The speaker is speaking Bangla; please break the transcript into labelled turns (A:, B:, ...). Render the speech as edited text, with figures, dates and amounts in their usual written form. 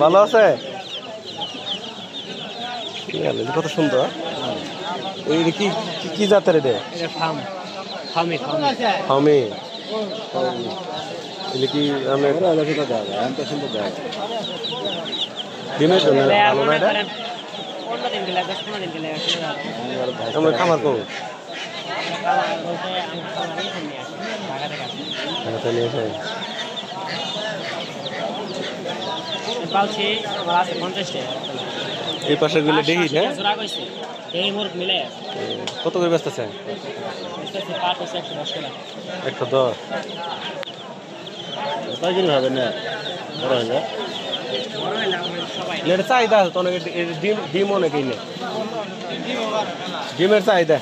A: ভালো আছে কত সুন্দর এই কি কি জাতের এটা ফার্মি কি ডিমের জন্য ভালো না এটা আমরা খামার করবো এই পাশে গুলো দেখি কত করে ব্যস্ত আছে 110 হবে না চাহিদা আছে তো ডিম অনেকেই নেই ডিমের চাহিদা